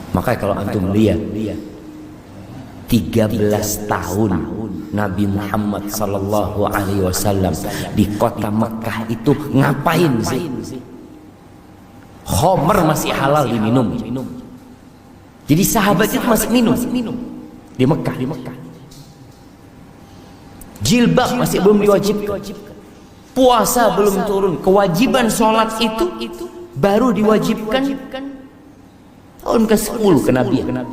Maka kalau antum lihat 13 tahun Nabi Muhammad sallallahu alaihi wasallam di kota Mekah itu ngapain sih? Khamr masih halal diminum. Jadi sahabat itu masih minum di Mekah. Jilbab masih belum diwajibkan. Puasa belum turun. Kewajiban sholat itu baru diwajibkan tahun ke-10 kenabian.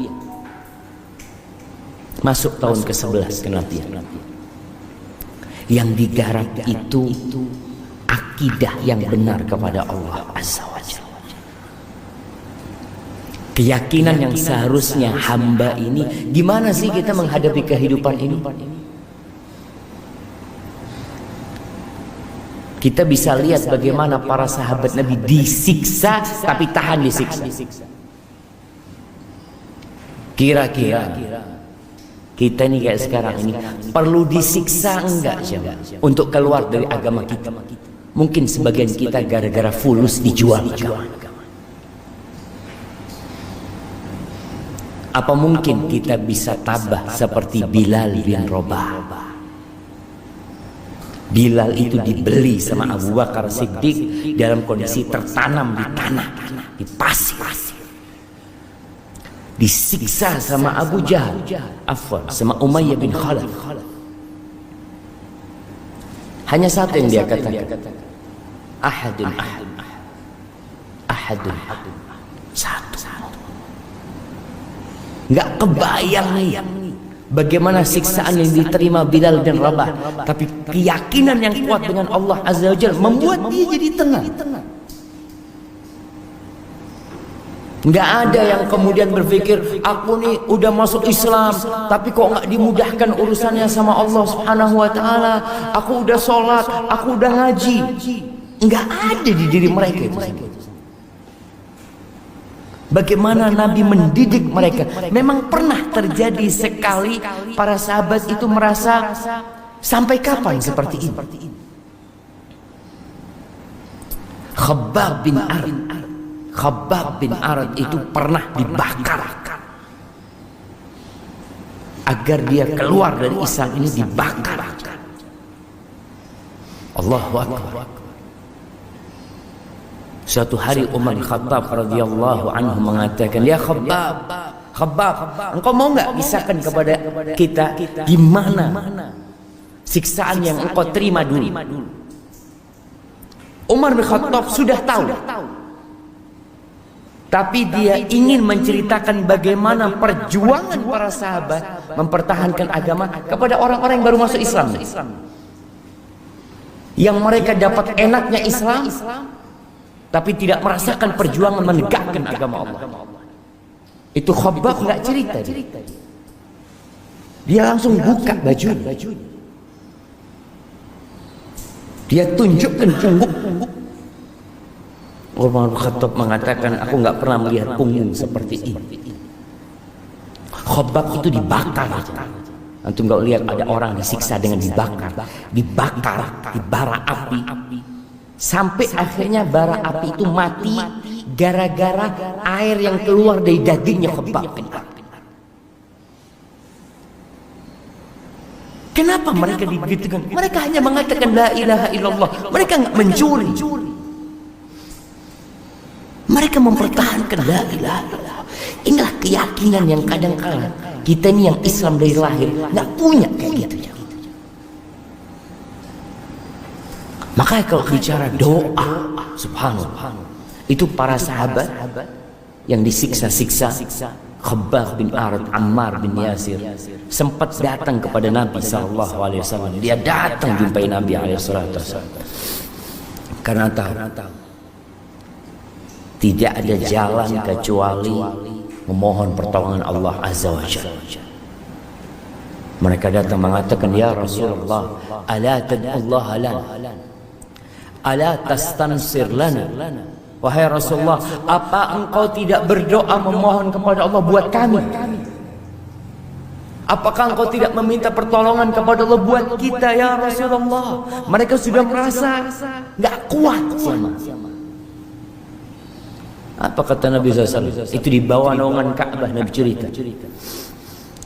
Masuk tahun ke-11 kenabian. Yang digarap itu akidah yang benar kepada Allah Azza wa Jalla. Keyakinan yang seharusnya hamba ini, gimana sih kita menghadapi kehidupan ini? Kita bisa lihat bagaimana para sahabat Nabi disiksa tapi tahan disiksa. Kira-kira kita ini kayak sekarang ini perlu disiksa enggak coba untuk keluar dari agama kita? Mungkin sebagian kita gara-gara fulus dijual agama. Apa mungkin kita bisa tabah seperti Bilal bin Rabah? Bilal itu dibeli sama Abu Bakar Siddiq dalam kondisi tertanam di tanah, di pasir. Disiksa sama Abu Jahal, sama Umayyah bin Khalaf. Hanya satu yang dia katakan, ahadun, satu. Nggak kebayang nih bagaimana siksaan yang diterima Bilal bin Rabah, tapi keyakinan yang kuat dengan Allah Azza wa Jalla membuat dia jadi tenang. Nggak ada yang kemudian berpikir, aku nih udah masuk Islam tapi kok nggak dimudahkan urusannya sama Allah Subhanahu wa Ta'ala. Aku udah sholat, aku udah ngaji. Nggak ada di diri mereka itu. Bagaimana Nabi mendidik mereka. Memang pernah terjadi sekali para sahabat itu merasa, sampai kapan seperti ini? Khabbab bin Arad itu pernah dibakar agar dia keluar dari Islam ini, dibakar. Allahu Akbar. Suatu hari Umar bin Khattab radhiyallahu anhu mengatakan, ya Khabbab, engkau mau nggak kisahkan kepada kita gimana siksaan yang engkau terima dulu? Umar bin Khattab sudah tahu, tapi dia ingin menceritakan bagaimana perjuangan para sahabat mempertahankan agama kepada orang-orang yang baru masuk Islam, yang mereka dapat enaknya Islam tapi tidak merasakan perjuangan menegakkan agama Allah. Itu Khabbab nggak cerita dia langsung buka baju, dia tunjukkan punggung. Umar bin Khattab mengatakan, aku nggak pernah melihat punggung seperti ini. Khabbab itu dibakar. Antum nggak lihat ada orang disiksa dengan dibakar di bara api, sampai akhirnya bara api itu mati gara-gara air yang keluar dari dagingnya Khabbab. Kenapa mereka digitukan? Mereka hanya mengatakan la ilaha illallah. Mereka nggak mencuri. Mereka mempertahankan la ilaha illallah. Inilah keyakinan yang kadang-kadang kita ini yang Islam dari lahir nggak punya kayak gitu. Makanya kalau bicara doa, subhanallah, itu para sahabat yang disiksa-siksa, Khabbab bin Arad, Ammar bin Yasir, sempat datang kepada Nabi SAW. Dia datang jumpai Nabi SAW karena tahu tidak ada jalan kecuali memohon pertolongan Allah Azza wa Jalla. Mereka datang mengatakan, ya Rasulullah, ala tad'ullaha lana, ala tastansir lana. Wahai Rasulullah, apa engkau tidak berdoa memohon kepada Allah buat kami? Apakah engkau tidak meminta pertolongan kepada Allah buat kita ya Rasulullah? Mereka sudah merasa nggak kuat sama. Apa kata Nabi SAW? Itu di bawah naungan Ka'bah Nabi cerita.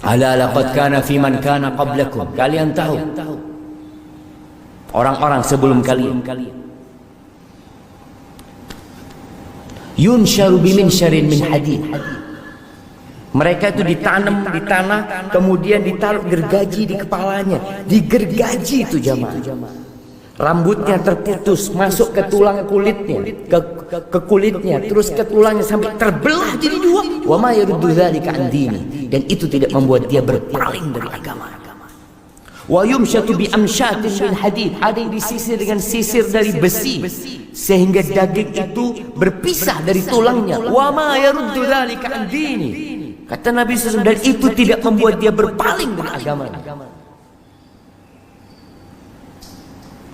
Ala laqad kana fi man kana qablakum. Kalian tahu orang-orang sebelum kalian yunsharu biminsyharin min hadid. Mereka itu ditanam di tanah, kemudian ditaruh gergaji di kepalanya. Digergaji itu jamaah. Rambutnya terputus, masuk ke tulang kulitnya, ke kulitnya, terus ke tulangnya sampai terbelah jadi dua. Wa ma yaruddu dzalika an dini. Dan itu tidak membuat dia berpaling dari agama. Wa yumshatu bi amshatin min hadid. Ada yang disisir dengan sisir dari besi, sehingga daging itu berpisah dari tulangnya. Wa ma yaruddu dzalika an dini. Kata Nabi SAW, dan itu tidak membuat dia berpaling dari agama.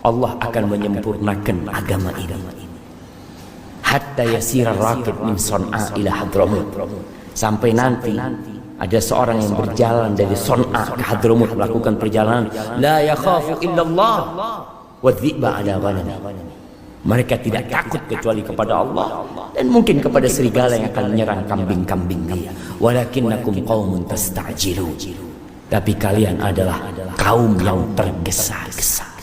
Allah akan menyempurnakan agama ini. Hatta yasira rakib min Son'a ila Hadramut. Sampai nanti ada seorang yang berjalan dari Son'a ke Hadramut, melakukan perjalanan. La yakhafu illallah wa dhi'ba ala ghanami. Mereka tidak takut kecuali kepada Allah dan mungkin kepada serigala yang akan menyerang kambing-kambing dia. Walakinnakum qaumun tasta'jilun. Tapi kalian adalah kaum yang tergesa-gesa.